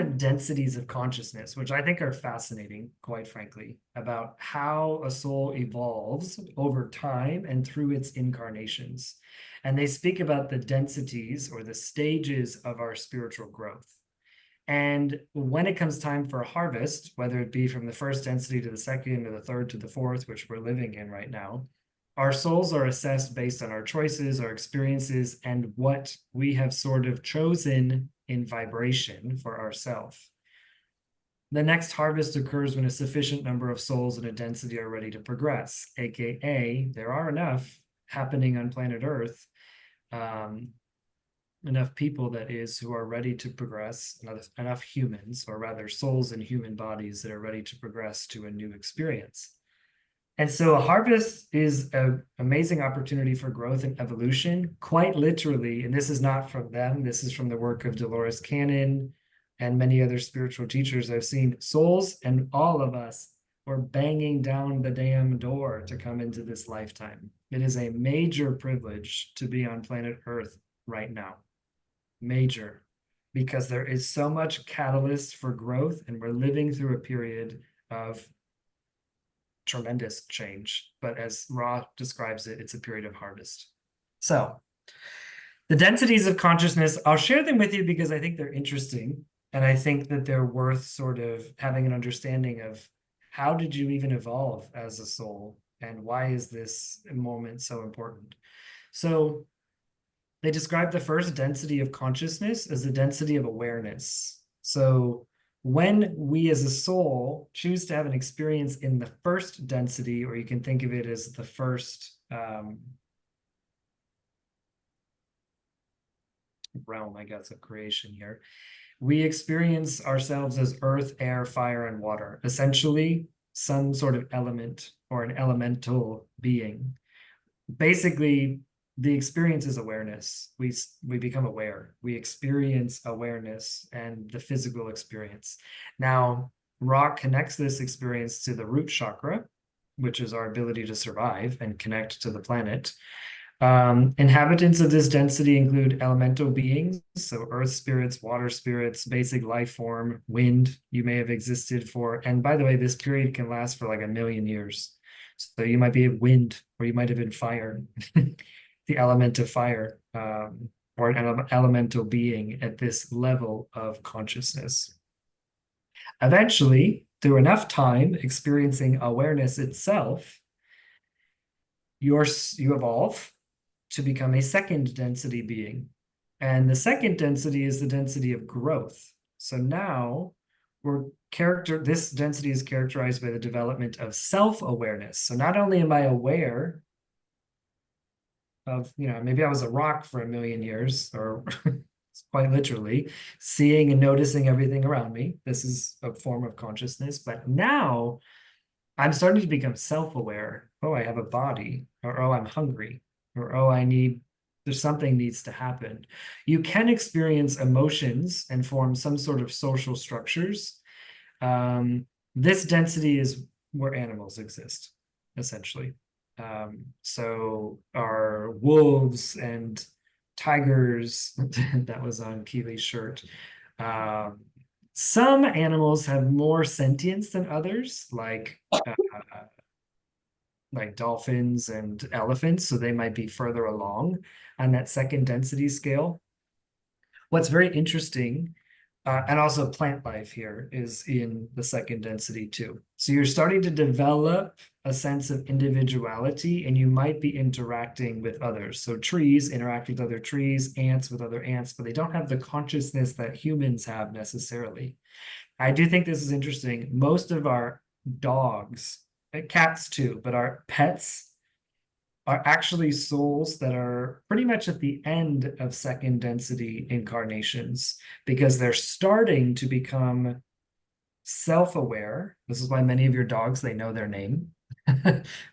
different densities of consciousness, which I think are fascinating, quite frankly, about how a soul evolves over time and through its incarnations. And they speak about the densities or the stages of our spiritual growth. And when it comes time for a harvest, whether it be from the first density to the second or the third to the fourth, which we're living in right now, our souls are assessed based on our choices, our experiences, and what we have sort of chosen in vibration for ourselves. The next harvest occurs when a sufficient number of souls in a density are ready to progress, aka there are enough happening on planet Earth, enough people, that is, who are ready to progress, enough humans, or rather souls in human bodies that are ready to progress to a new experience. And so a harvest is an amazing opportunity for growth and evolution, quite literally. And this is not from them. This is from the work of Dolores Cannon and many other spiritual teachers I've seen. Souls and all of us were banging down the damn door to come into this lifetime. It is a major privilege to be on planet Earth right now. Major, because there is so much catalyst for growth, and we're living through a period of tremendous change. But as Ra describes it, it's a period of harvest. So the densities of consciousness, I'll share them with you because I think they're interesting. And I think that they're worth sort of having an understanding of how did you even evolve as a soul? And why is this moment so important? So they describe the first density of consciousness as the density of awareness. So when we as a soul choose to have an experience in the first density, or you can think of it as the first realm, I guess, of creation here, we experience ourselves as earth, air, fire, and water, essentially some sort of element or an elemental being. Basically, the experience is awareness. We become aware. We experience awareness and the physical experience. Now, Ra connects this experience to the root chakra, which is our ability to survive and connect to the planet. Inhabitants of this density include elemental beings, so earth spirits, water spirits, basic life form, wind you may have existed for. And by the way, this period can last for like 1,000,000 years. So you might be wind, or you might have been fire. The element of fire, or an elemental being at this level of consciousness. Eventually, through enough time experiencing awareness itself, you evolve to become a second density being. And the second density is the density of growth. So now this density is characterized by the development of self-awareness. So not only am I aware of, maybe I was a rock for 1,000,000 years, or quite literally seeing and noticing everything around me. This is a form of consciousness, but now I'm starting to become self-aware. Oh, I have a body, or oh, I'm hungry, or oh, there's something needs to happen. You can experience emotions and form some sort of social structures. This density is where animals exist, essentially. So our wolves and tigers, that was on Keely's shirt. Some animals have more sentience than others, like dolphins and elephants, so they might be further along on that second density scale. What's very interesting, and also plant life here, is in the second density too. So you're starting to develop a sense of individuality, and you might be interacting with others. So trees interact with other trees, ants with other ants, but they don't have the consciousness that humans have necessarily. I do think this is interesting. Most of our dogs, cats too, but our pets are actually souls that are pretty much at the end of second density incarnations, because they're starting to become self-aware. This is why many of your dogs, they know their name,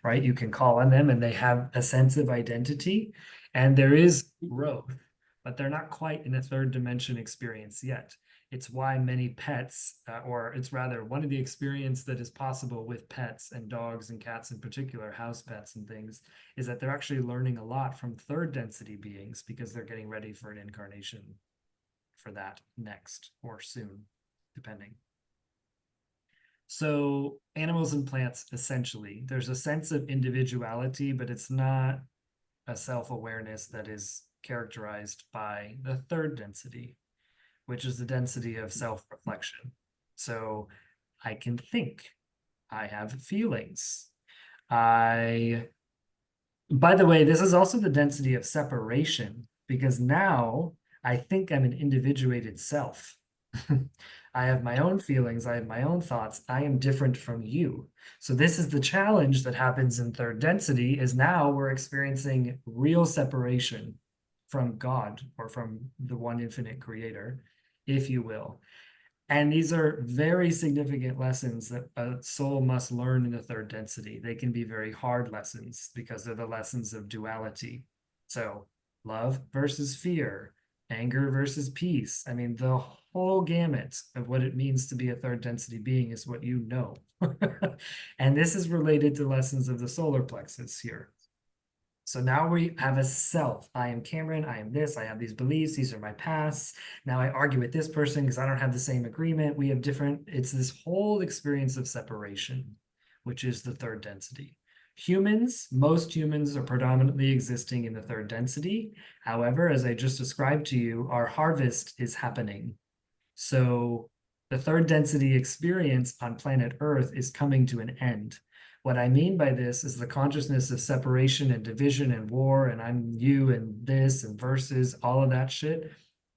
right? You can call on them and they have a sense of identity, and there is growth, but they're not quite in a third dimension experience yet. It's why many pets, or it's rather one of the experience that is possible with pets and dogs and cats in particular, house pets and things, is that they're actually learning a lot from third density beings, because they're getting ready for an incarnation for that next or soon. depending. So animals and plants, essentially, there's a sense of individuality, but it's not a self-awareness that is characterized by the third density, which is the density of self-reflection. So I can think, I have feelings. By the way, this is also the density of separation, because now I think I'm an individuated self. I have my own feelings, I have my own thoughts, I am different from you. So this is the challenge that happens in third density, is now we're experiencing real separation from God, or from the one infinite creator, if you will. And these are very significant lessons that a soul must learn in the third density. They can be very hard lessons because they're the lessons of duality. So love versus fear, anger versus peace. I mean, the whole gamut of what it means to be a third density being is what you know. And this is related to lessons of the solar plexus here. So now we have a self. I am Cameron, I am this, I have these beliefs, these are my pasts. Now I argue with this person because I don't have the same agreement. We have different, it's this whole experience of separation, which is the third density. Humans, most humans are predominantly existing in the third density. However, as I just described to you, our harvest is happening. So the third density experience on planet Earth is coming to an end. What I mean by this is the consciousness of separation and division and war, and I'm you and this and versus, all of that shit.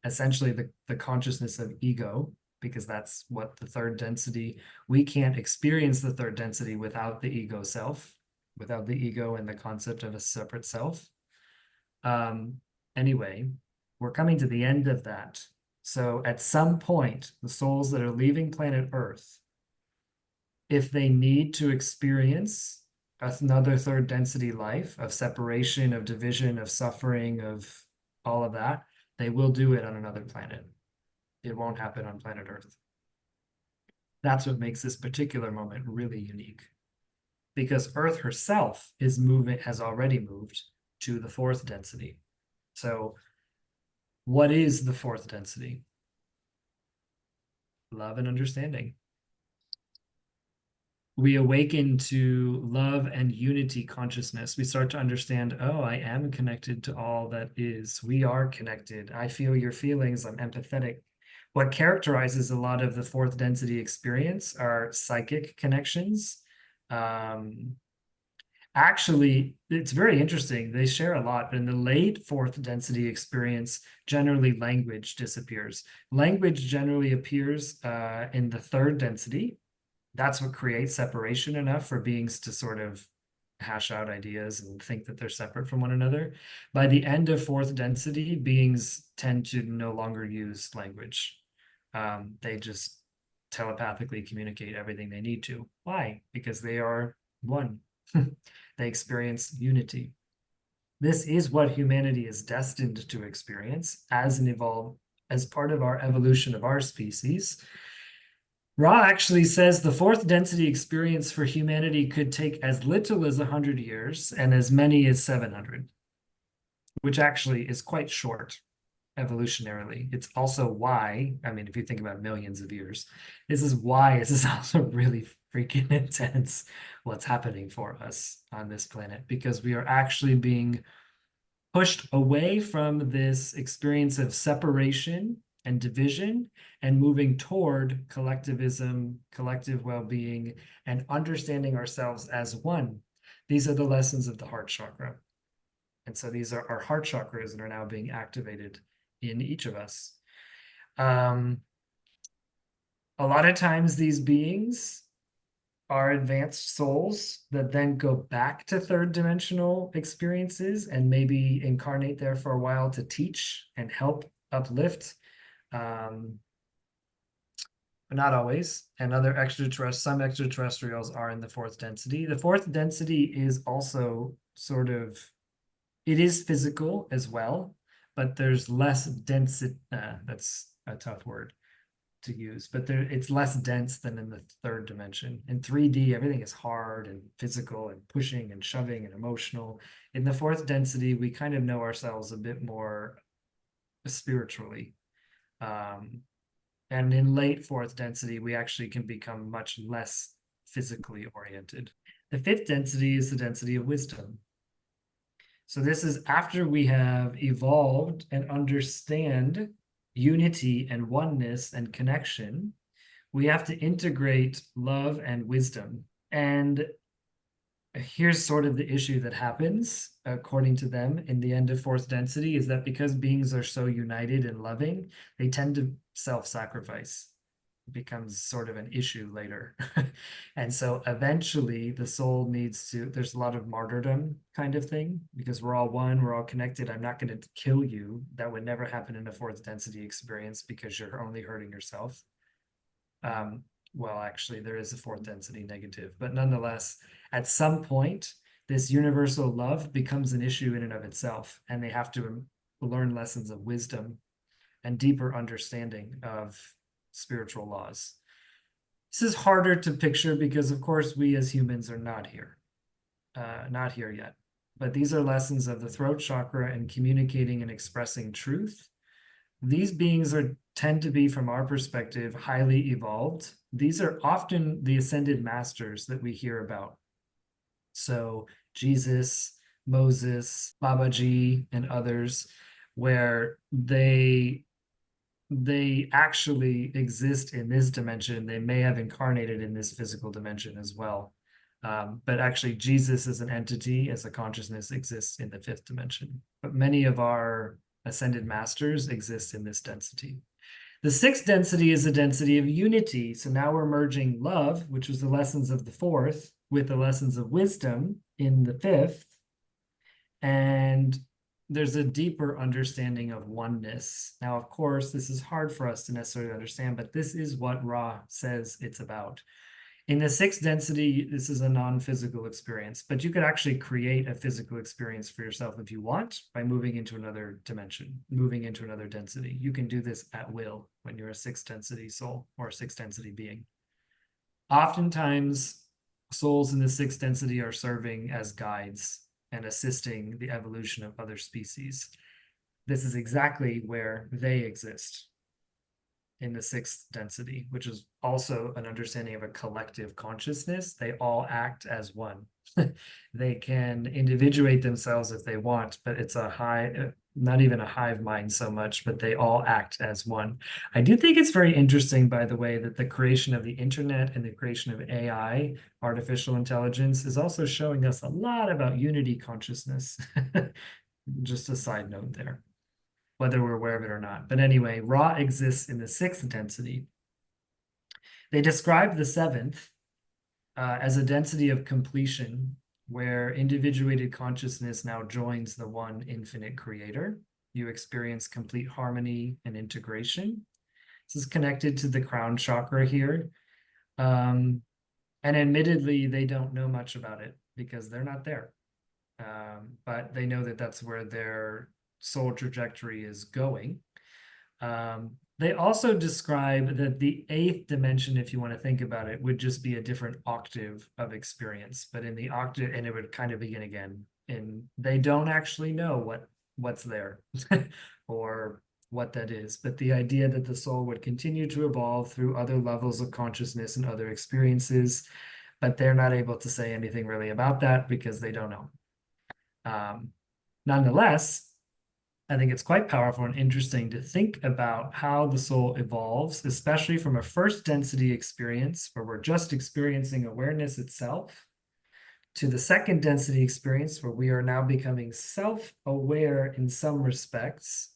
Essentially, the consciousness of ego, because that's what the third density, we can't experience the third density without the ego self, without the ego and the concept of a separate self. Anyway, we're coming to the end of that. So at some point, the souls that are leaving planet Earth, if they need to experience another third density life of separation, of division, of suffering, of all of that, they will do it on another planet. It won't happen on planet Earth. That's what makes this particular moment really unique, because Earth herself is moving, has already moved to the fourth density. So what is the fourth density? Love and understanding. We awaken to love and unity consciousness. We start to understand, oh, I am connected to all that is. We are connected. I feel your feelings. I'm empathetic. What characterizes a lot of the fourth density experience are psychic connections. Actually, it's very interesting. They share a lot, but in the late fourth density experience, generally language disappears. Language generally appears in the third density. That's what creates separation enough for beings to sort of hash out ideas and think that they're separate from one another. By the end of fourth density, beings tend to no longer use language. They just telepathically communicate everything they need to. Why? Because they are one. They experience unity. This is what humanity is destined to experience as part of our evolution of our species. Ra actually says the fourth density experience for humanity could take as little as 100 years and as many as 700, which actually is quite short evolutionarily. It's also why, I mean, if you think about millions of years, this is also really freaking intense what's happening for us on this planet, because we are actually being pushed away from this experience of separation and division and moving toward collectivism, collective well-being, and understanding ourselves as one. These are the lessons of the heart chakra. And so these are our heart chakras that are now being activated in each of us. A lot of times these beings are advanced souls that then go back to third dimensional experiences and maybe incarnate there for a while to teach and help uplift. But not always. And some extraterrestrials are in the fourth density. The fourth density is also sort of, it is physical as well, but there's less density. That's a tough word to use, but it's less dense than in the third dimension. In 3D, everything is hard and physical and pushing and shoving and emotional. In the fourth density, we kind of know ourselves a bit more spiritually. And in late fourth density, we actually can become much less physically oriented. The fifth density is the density of wisdom. So this is after we have evolved and understand unity and oneness and connection, we have to integrate love and wisdom. And here's sort of the issue that happens, according to them, in the end of fourth density, is that because beings are so united and loving, they tend to self-sacrifice. It becomes sort of an issue later. And so eventually the soul needs to, there's a lot of martyrdom kind of thing, because we're all one, we're all connected. I'm not going to kill you. That would never happen in a fourth density experience because you're only hurting yourself. Well, actually, there is a fourth density negative, but nonetheless, at some point, this universal love becomes an issue in and of itself, and they have to learn lessons of wisdom and deeper understanding of spiritual laws. This is harder to picture because, of course, we as humans are not here yet. But these are lessons of the throat chakra and communicating and expressing truth. These beings tend to be, from our perspective, highly evolved. These are often the ascended masters that we hear about. So Jesus, Moses, Babaji, and others, where they actually exist in this dimension. They may have incarnated in this physical dimension as well. But actually, Jesus as an entity, as a consciousness, exists in the fifth dimension. But many of our ascended masters exist in this density. The sixth density is the density of unity. So now we're merging love, which was the lessons of the fourth, with the lessons of wisdom in the fifth. And there's a deeper understanding of oneness. Now, of course, this is hard for us to necessarily understand, but this is what Ra says it's about. In the sixth density, this is a non-physical experience, but you could actually create a physical experience for yourself if you want by moving into another dimension, moving into another density. You can do this at will when you're a sixth density soul or a sixth density being. Oftentimes, souls in the sixth density are serving as guides and assisting the evolution of other species. This is exactly where they exist, in the sixth density, which is also an understanding of a collective consciousness. They all act as one. They can individuate themselves if they want, but it's not even a hive mind so much, but they all act as one. I do think it's very interesting, by the way, that the creation of the internet and the creation of AI, artificial intelligence, is also showing us a lot about unity consciousness. Just a side note there, whether we're aware of it or not. But anyway, Ra exists in the sixth density. They describe the seventh as a density of completion, where individuated consciousness now joins the one infinite creator. You experience complete harmony and integration. This is connected to the crown chakra here. And admittedly, they don't know much about it because they're not there. But they know that that's where their soul trajectory is going. They also describe that the eighth dimension, if you want to think about it, would just be a different octave of experience, but in the octave, and it would kind of begin again. And they don't actually know what's there or what that is. But the idea that the soul would continue to evolve through other levels of consciousness and other experiences, but they're not able to say anything really about that because they don't know. Nonetheless, I think it's quite powerful and interesting to think about how the soul evolves, especially from a first density experience where we're just experiencing awareness itself, to the second density experience where we are now becoming self-aware in some respects,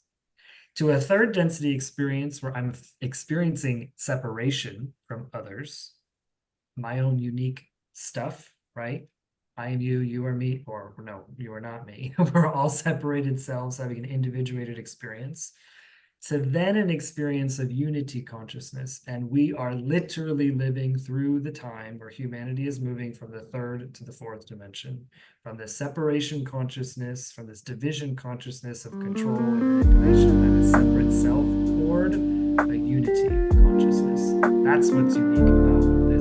to a third density experience where I'm experiencing separation from others, my own unique stuff, right? I am you, you are me, or no, you are not me. We're all separated selves having an individuated experience. To then an experience of unity consciousness. And we are literally living through the time where humanity is moving from the third to the fourth dimension, from the separation consciousness, from this division consciousness of control and manipulation, and a separate self toward a unity consciousness. That's what's unique about this.